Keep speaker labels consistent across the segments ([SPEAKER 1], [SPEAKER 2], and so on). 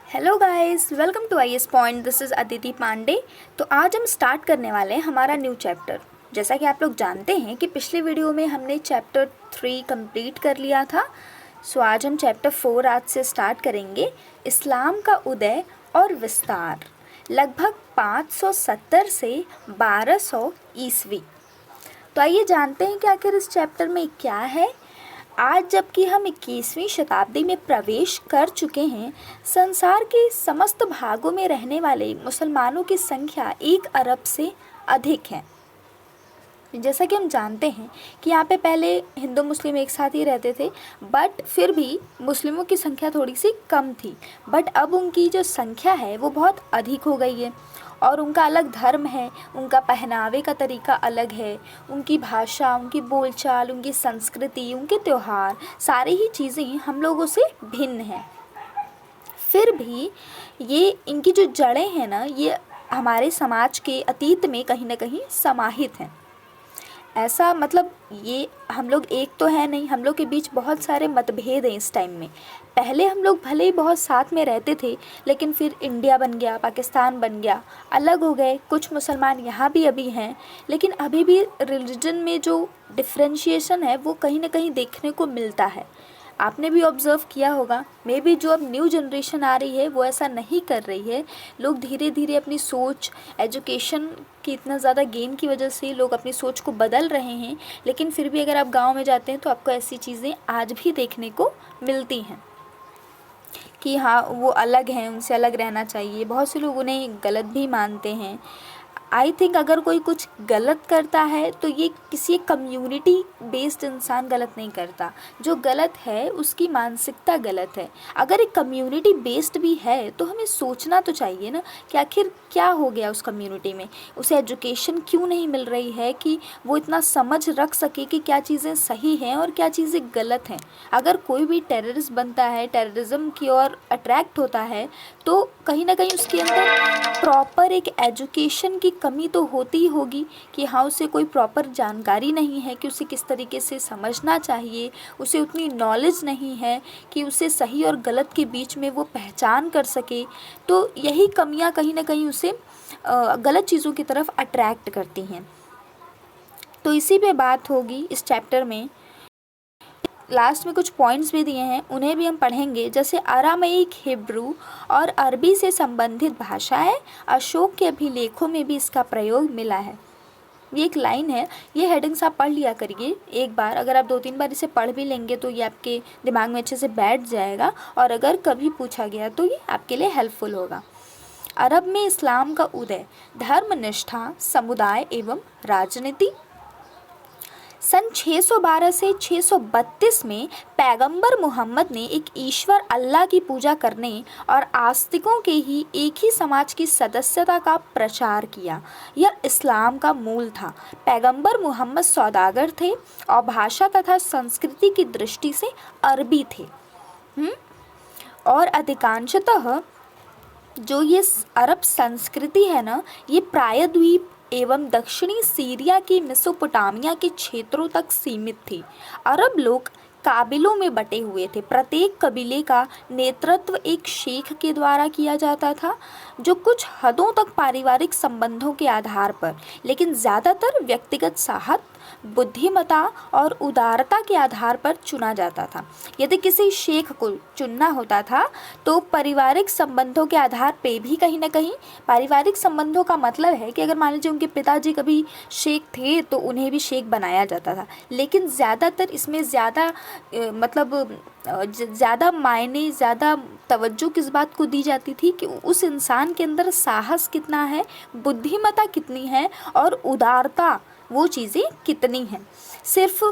[SPEAKER 1] Hello guys, welcome to I S point. This is Aditi Pandey. तो आज हम स्टार्ट करने वाले हैं हमारा न्यू चैप्टर। जैसा कि आप लोग जानते हैं कि पिछले वीडियो में हमने चैप्टर 3 कंप्लीट कर लिया था। सो आज हम चैप्टर 4 आज से स्टार्ट करेंगे। इस्लाम का उदय और विस्तार लगभग 570 से 1200 ईस्वी। तो आइए जानते हैं कि आखिर इस चैप्टर में क्या है। आज जबकि हम 21वीं शताब्दी में प्रवेश कर चुके हैं, संसार के समस्त भागों में रहने वाले मुसलमानों की संख्या 1 अरब से अधिक है। जैसा कि हम जानते हैं कि यहाँ पे पहले हिंदू मुस्लिम एक साथ ही रहते थे, बट फिर भी मुस्लिमों की संख्या थोड़ी सी कम थी। बट अब उनकी जो संख्या है वो बहुत अधिक हो गई है और उनका अलग धर्म है, उनका पहनावे का तरीका अलग है, उनकी भाषा, उनकी बोलचाल, उनकी संस्कृति, उनके त्यौहार, सारी ही चीज़ें हम लोगों से भिन्न हैं। फिर भी ये इनकी जो जड़ें हैं ना, ये हमारे समाज के अतीत में कहीं ना कहीं समाहित हैं। ऐसा मतलब ये हम लोग एक तो है नहीं, हम लोग के बीच बहुत सारे मतभेद हैं इस टाइम में। पहले हम लोग भले ही बहुत साथ में रहते थे, लेकिन फिर इंडिया बन गया, पाकिस्तान बन गया, अलग हो गए। कुछ मुसलमान यहाँ भी अभी हैं, लेकिन अभी भी रिलीजन में जो डिफ्रेंशिएशन है वो कहीं ना कहीं देखने को मिलता है। आपने भी ऑब्ज़र्व किया होगा। मे बी जो अब न्यू जनरेशन आ रही है वो ऐसा नहीं कर रही है। लोग धीरे धीरे अपनी सोच, एजुकेशन की इतना ज़्यादा गेन की वजह से लोग अपनी सोच को बदल रहे हैं, लेकिन फिर भी अगर आप गांव में जाते हैं तो आपको ऐसी चीज़ें आज भी देखने को मिलती हैं कि हाँ, वो अलग हैं, उनसे अलग रहना चाहिए। बहुत से लोग उन्हें गलत भी मानते हैं। आई थिंक अगर कोई कुछ गलत करता है तो ये किसी कम्युनिटी बेस्ड इंसान गलत नहीं करता। जो गलत है उसकी मानसिकता गलत है। अगर एक कम्युनिटी बेस्ड भी है तो हमें सोचना तो चाहिए ना कि आखिर क्या हो गया उस कम्युनिटी में, उसे एजुकेशन क्यों नहीं मिल रही है कि वो इतना समझ रख सके कि क्या चीज़ें सही हैं और क्या चीज़ें गलत हैं। अगर कोई भी टेररिस्ट बनता है, टेररिज्म की ओर अट्रैक्ट होता है, तो कहीं ना कहीं उसके अंदर प्रॉपर एक एजुकेशन की कमी तो होती ही होगी कि हाँ, उसे कोई प्रॉपर जानकारी नहीं है कि उसे किस तरीके से समझना चाहिए, उसे उतनी नॉलेज नहीं है कि उसे सही और गलत के बीच में वो पहचान कर सके। तो यही कमियां कहीं ना कहीं उसे गलत चीज़ों की तरफ अट्रैक्ट करती हैं। तो इसी पे बात होगी इस चैप्टर में। लास्ट में कुछ पॉइंट्स भी दिए हैं, उन्हें भी हम पढ़ेंगे। जैसे अरामयिक, हिब्रू और अरबी से संबंधित भाषाएं, अशोक के अभिलेखों में भी इसका प्रयोग मिला है। ये एक लाइन है, ये हेडिंग्स आप पढ़ लिया करिए एक बार। अगर आप 2-3 बार इसे पढ़ भी लेंगे तो ये आपके दिमाग में अच्छे से बैठ जाएगा और अगर कभी पूछा गया तो ये आपके लिए हेल्पफुल होगा। अरब में इस्लाम का उदय, धर्मनिष्ठा, समुदाय एवं राजनीति। सन 612 से 632 में पैगंबर मोहम्मद ने एक ईश्वर अल्लाह की पूजा करने और आस्तिकों के ही एक ही समाज की सदस्यता का प्रचार किया। यह इस्लाम का मूल था। पैगंबर मोहम्मद सौदागर थे और भाषा तथा संस्कृति की दृष्टि से अरबी थे। और अधिकांशतः जो ये अरब संस्कृति है ना, ये प्रायद्वीप एवं दक्षिणी सीरिया की मेसोपोटामिया के क्षेत्रों तक सीमित थी। अरब लोग काबिलों में बटे हुए थे। प्रत्येक कबीले का नेतृत्व एक शेख के द्वारा किया जाता था, जो कुछ हदों तक पारिवारिक संबंधों के आधार पर, लेकिन ज़्यादातर व्यक्तिगत साहस, बुद्धिमत्ता और उदारता के आधार पर चुना जाता था। यदि किसी शेख को चुनना होता था तो पारिवारिक संबंधों के आधार पे भी कहीं ना कहीं, पारिवारिक संबंधों का मतलब है कि अगर मान लीजिए उनके पिताजी कभी शेख थे तो उन्हें भी शेख बनाया जाता था। लेकिन ज़्यादातर इसमें ज़्यादा ज़्यादा मायने, ज़्यादा तवज्जो किस बात को दी जाती थी कि उस इंसान के अंदर साहस कितना है, बुद्धिमत्ता कितनी है और उदारता वो चीज़ें कितनी हैं। सिर्फ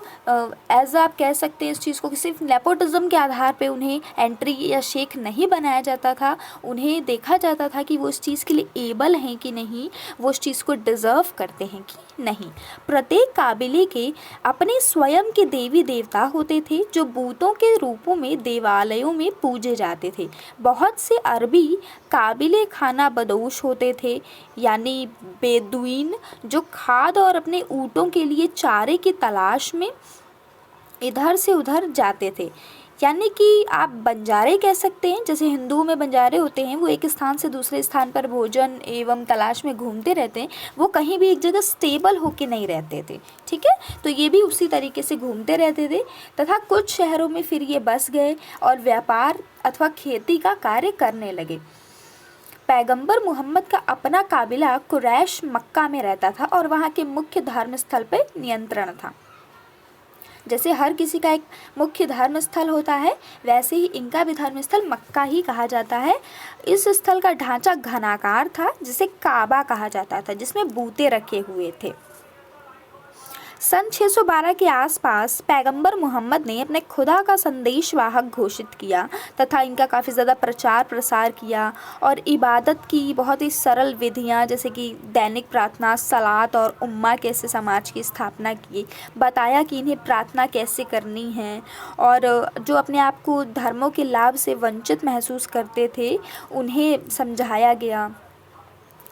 [SPEAKER 1] एज आप कह सकते हैं इस चीज़ को कि सिर्फ नेपोटिज्म के आधार पे उन्हें एंट्री या शेख नहीं बनाया जाता था। उन्हें देखा जाता था कि वो इस चीज़ के लिए एबल हैं कि नहीं, वो इस चीज़ को डिज़र्व करते हैं कि नहीं। प्रत्येक काबिले के अपने स्वयं के देवी देवता होते थे जो बूतों के रूपों में देवालयों में पूजे जाते थे। बहुत से अरबी काबिले खाना बदोश होते थे, यानी बेदुइन, जो खाद और अपने ऊँटों के लिए चारे की तलाश में इधर से उधर जाते थे। यानी कि आप बंजारे कह सकते हैं। जैसे हिंदुओं में बंजारे होते हैं, वो एक स्थान से दूसरे स्थान पर भोजन एवं तलाश में घूमते रहते हैं, वो कहीं भी एक जगह स्टेबल होके नहीं रहते थे, ठीक है। तो ये भी उसी तरीके से घूमते रहते थे तथा कुछ शहरों में फिर ये बस गए और व्यापार अथवा खेती का कार्य करने लगे। पैगंबर मोहम्मद का अपना काबिला कुरैश मक्का में रहता था और वहाँ के मुख्य धर्म स्थल पर नियंत्रण था। जैसे हर किसी का एक मुख्य धर्म स्थल होता है, वैसे ही इनका भी धर्म स्थल मक्का ही कहा जाता है। इस स्थल का ढांचा घनाकार था जिसे काबा कहा जाता था, जिसमें बूते रखे हुए थे। सन 612 के आसपास पैगंबर मोहम्मद ने अपने खुदा का संदेशवाहक घोषित किया तथा इनका काफ़ी ज़्यादा प्रचार प्रसार किया और इबादत की बहुत ही सरल विधियां जैसे कि दैनिक प्रार्थना, सलात और उम्मा कैसे समाज की स्थापना की, बताया कि इन्हें प्रार्थना कैसे करनी है। और जो अपने आप को धर्मों के लाभ से वंचित महसूस करते थे उन्हें समझाया गया।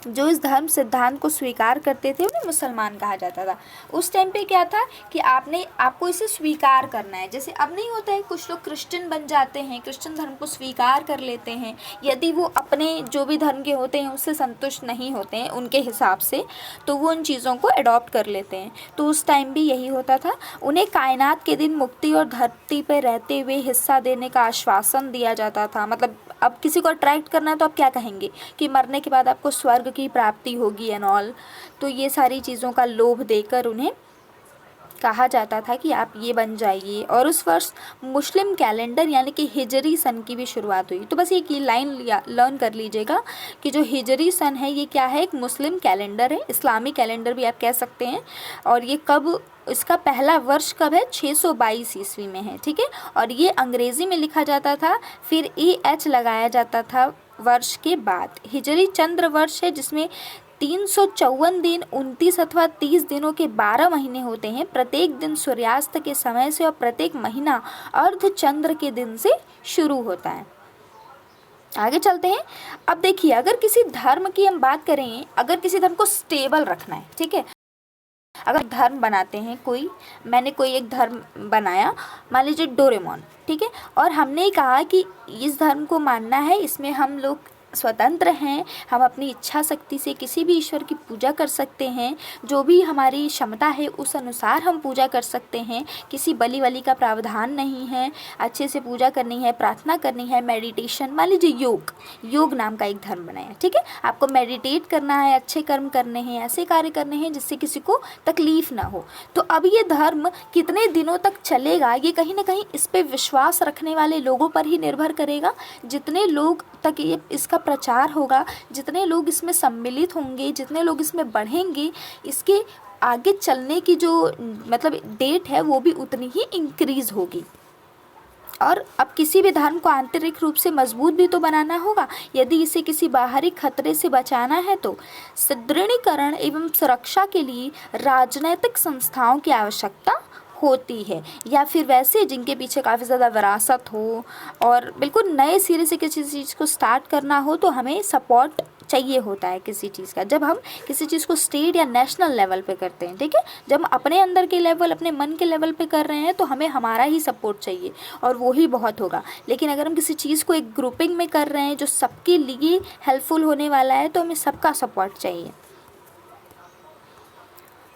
[SPEAKER 1] जो इस धर्म सिद्धांत को स्वीकार करते थे उन्हें मुसलमान कहा जाता था। उस टाइम पे क्या था कि आपको इसे स्वीकार करना है। जैसे अब नहीं होता है, कुछ लोग क्रिश्चियन बन जाते हैं, क्रिश्चियन धर्म को स्वीकार कर लेते हैं यदि वो अपने जो भी धर्म के होते हैं उससे संतुष्ट नहीं होते हैं उनके हिसाब से, तो वो उन चीज़ों को अडॉप्ट कर लेते हैं। तो उस टाइम भी यही होता था। उन्हें कायनात के दिन मुक्ति और धरती पर रहते हुए हिस्सा देने का आश्वासन दिया जाता था। मतलब अब किसी को अट्रैक्ट करना है तो आप क्या कहेंगे कि मरने के बाद आपको स्वर्ग की प्राप्ति होगी एंड ऑल। तो ये सारी चीज़ों का लोभ देकर उन्हें कहा जाता था कि आप ये बन जाइए। और उस वर्ष मुस्लिम कैलेंडर यानी कि हिजरी सन की भी शुरुआत हुई। तो बस एक ये लाइन लर्न कर लीजिएगा कि जो हिजरी सन है ये क्या है, एक मुस्लिम कैलेंडर है, इस्लामी कैलेंडर भी आप कह सकते हैं। और ये कब, इसका पहला वर्ष कब है, 622 ईस्वी में है, ठीक है। और ये अंग्रेज़ी में लिखा जाता था, फिर EH लगाया जाता था वर्ष के बाद। हिजरी चंद्र वर्ष है जिसमें 354 दिन, 29 अथवा 30 दिनों के 12 महीने होते हैं। प्रत्येक दिन सूर्यास्त के समय से और प्रत्येक महीना अर्धचंद्र के दिन से शुरू होता है। आगे चलते हैं। अब देखिए, अगर किसी धर्म की हम बात करें, अगर किसी धर्म को स्टेबल रखना है, ठीक है, अगर धर्म बनाते हैं मैंने कोई एक धर्म बनाया, मान लीजिए डोरेमोन, ठीक है, और हमने कहा कि इस धर्म को मानना है, इसमें हम लोग स्वतंत्र हैं, हम अपनी इच्छा शक्ति से किसी भी ईश्वर की पूजा कर सकते हैं, जो भी हमारी क्षमता है उस अनुसार हम पूजा कर सकते हैं, किसी बलि वली का प्रावधान नहीं है, अच्छे से पूजा करनी है, प्रार्थना करनी है, मेडिटेशन, मान लीजिए योग नाम का एक धर्म बनाया, ठीक है, आपको मेडिटेट करना है, अच्छे कर्म करने हैं, ऐसे कार्य करने हैं जिससे किसी को तकलीफ ना हो। तो अब ये धर्म कितने दिनों तक चलेगा, ये कहीं ना कहीं इस पर विश्वास रखने वाले लोगों पर ही निर्भर करेगा। जितने लोग तक ये इसका प्रचार होगा, जितने लोग इसमें सम्मिलित होंगे, जितने लोग इसमें बढ़ेंगे, इसके आगे चलने की जो मतलब डेट है वो भी उतनी ही इंक्रीज होगी। और अब किसी भी धर्म को आंतरिक रूप से मजबूत भी तो बनाना होगा। यदि इसे किसी बाहरी खतरे से बचाना है तो सुदृढ़ीकरण एवं सुरक्षा के लिए राजनीतिक संस्थाओं की आवश्यकता होती है, या फिर वैसे जिनके पीछे काफ़ी ज़्यादा विरासत हो और बिल्कुल नए सिरे से किसी चीज़ को स्टार्ट करना हो तो हमें सपोर्ट चाहिए होता है किसी चीज़ का। जब हम किसी चीज़ को स्टेट या नेशनल लेवल पे करते हैं, ठीक है, जब हम अपने अंदर के लेवल, अपने मन के लेवल पे कर रहे हैं तो हमें हमारा ही सपोर्ट चाहिए और वो ही बहुत होगा। लेकिन अगर हम किसी चीज़ को एक ग्रुपिंग में कर रहे हैं जो सबके लिए हेल्पफुल होने वाला है तो हमें सबका सपोर्ट चाहिए।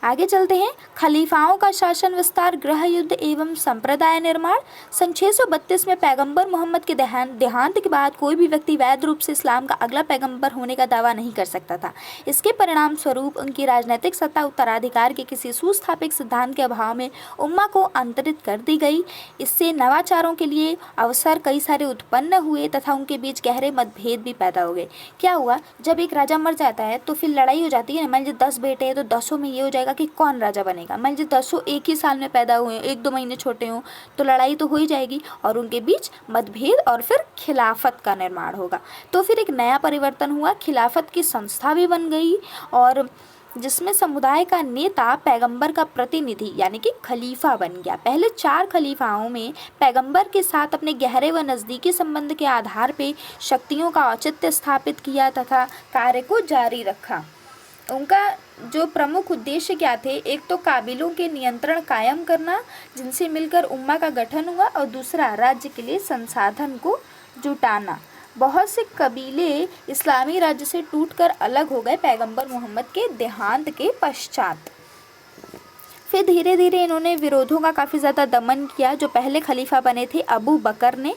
[SPEAKER 1] आगे चलते हैं। खलीफाओं का शासन विस्तार, गृह युद्ध एवं संप्रदाय निर्माण। सन 632 में पैगंबर मोहम्मद के देहांत के बाद कोई भी व्यक्ति वैध रूप से इस्लाम का अगला पैगंबर होने का दावा नहीं कर सकता था। इसके परिणाम स्वरूप उनकी राजनीतिक सत्ता उत्तराधिकार के किसी सुस्थापित सिद्धांत के अभाव में उम्मा को अंतरित कर दी गई। इससे नवाचारों के लिए अवसर कई सारे उत्पन्न हुए तथा उनके बीच गहरे मतभेद भी पैदा हो गए। क्या हुआ, जब एक राजा मर जाता है तो फिर लड़ाई हो जाती है ना। मान लीजिए 10 बेटे हैं तो 10 में ये हो जाएगा कि कौन राजा बनेगा। मान लीजिए 10 एक ही साल में पैदा हुए, 1-2 महीने छोटे हों, तो लड़ाई तो हो ही जाएगी और उनके बीच मतभेद और फिर खिलाफत का निर्माण होगा। तो फिर एक नया परिवर्तन हुआ, खिलाफत की संस्था भी बन गई और जिसमें समुदाय का नेता पैगंबर का प्रतिनिधि यानी कि खलीफा बन गया। पहले 4 खलीफाओं में पैगंबर के साथ अपने गहरे व नज़दीकी संबंध के आधार पर शक्तियों का औचित्य स्थापित किया तथा कार्य को जारी रखा। उनका जो प्रमुख उद्देश्य क्या थे, एक तो काबिलों के नियंत्रण कायम करना जिनसे मिलकर उम्मा का गठन हुआ, और दूसरा राज्य के लिए संसाधन को जुटाना। बहुत से कबीले इस्लामी राज्य से टूटकर अलग हो गए पैगंबर मोहम्मद के देहांत के पश्चात। फिर धीरे धीरे इन्होंने विरोधों का काफ़ी ज़्यादा दमन किया। जो पहले खलीफा बने थे अबू बकर ने,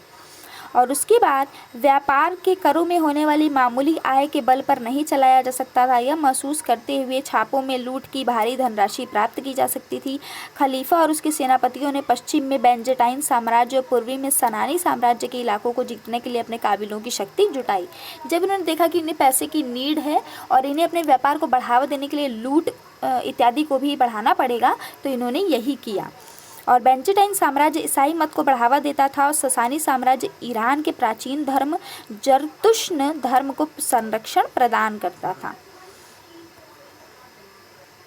[SPEAKER 1] और उसके बाद व्यापार के करों में होने वाली मामूली आय के बल पर नहीं चलाया जा सकता था। यह महसूस करते हुए छापों में लूट की भारी धनराशि प्राप्त की जा सकती थी। खलीफा और उसके सेनापतियों ने पश्चिम में बेंजेटाइन साम्राज्य और पूर्वी में सनानी साम्राज्य के इलाकों को जीतने के लिए अपने काबिलों की शक्ति जुटाई। जब इन्होंने देखा कि इन्हें पैसे की नीड है और इन्हें अपने व्यापार को बढ़ावा देने के लिए लूट इत्यादि को भी बढ़ाना पड़ेगा, तो इन्होंने यही किया। और बेंजेटाइन साम्राज्य ईसाई मत को बढ़ावा देता था और ससानी साम्राज्य ईरान के प्राचीन धर्म जरतुश्न धर्म को संरक्षण प्रदान करता था,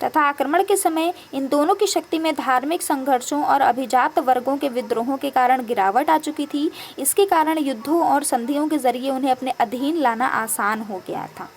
[SPEAKER 1] तथा आक्रमण के समय इन दोनों की शक्ति में धार्मिक संघर्षों और अभिजात वर्गों के विद्रोहों के कारण गिरावट आ चुकी थी। इसके कारण युद्धों और संधियों के जरिए उन्हें अपने अधीन लाना आसान हो गया था।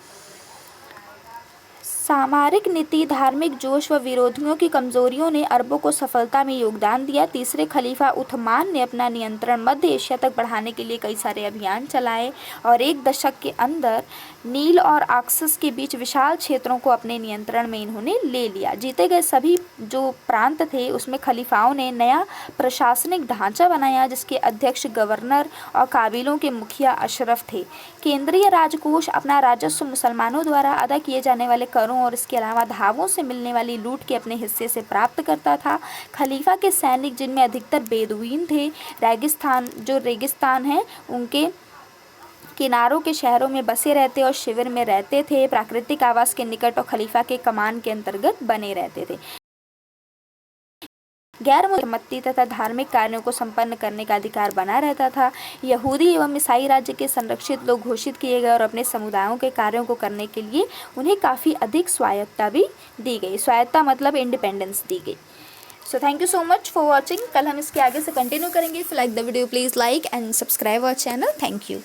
[SPEAKER 1] सामरिक नीति, धार्मिक जोश व विरोधियों की कमजोरियों ने अरबों को सफलता में योगदान दिया। तीसरे खलीफा उथमान ने अपना नियंत्रण मध्य एशिया तक बढ़ाने के लिए कई सारे अभियान चलाए और एक दशक के अंदर नील और ऑक्सस के बीच विशाल क्षेत्रों को अपने नियंत्रण में इन्होंने ले लिया। जीते गए सभी जो प्रांत थे उसमें खलीफाओं ने नया प्रशासनिक ढांचा बनाया जिसके अध्यक्ष गवर्नर और काबिलों के मुखिया अशरफ थे। केंद्रीय राजकोष अपना राजस्व मुसलमानों द्वारा अदा किए जाने वाले करों और इसके अलावा धावों से मिलने वाली लूट के अपने हिस्से से प्राप्त करता था। खलीफा के सैनिक, जिनमें अधिकतर बेदुइन थे, रेगिस्तान है उनके किनारों के शहरों में बसे रहते और शिविर में रहते थे। प्राकृतिक आवास के निकट और खलीफा के कमान के अंतर्गत बने रहते थे। गैर मुसलमानी तथा धार्मिक कार्यों को संपन्न करने का अधिकार बना रहता था। यहूदी एवं ईसाई राज्य के संरक्षित लोग घोषित किए गए और अपने समुदायों के कार्यों को करने के लिए उन्हें काफ़ी अधिक स्वायत्ता भी दी गई। स्वायत्ता मतलब इंडिपेंडेंस दी गई। So thank you so much for watching. कल हम इसके आगे से कंटिन्यू करेंगे। If you like the video please like and subscribe our channel. Thank you.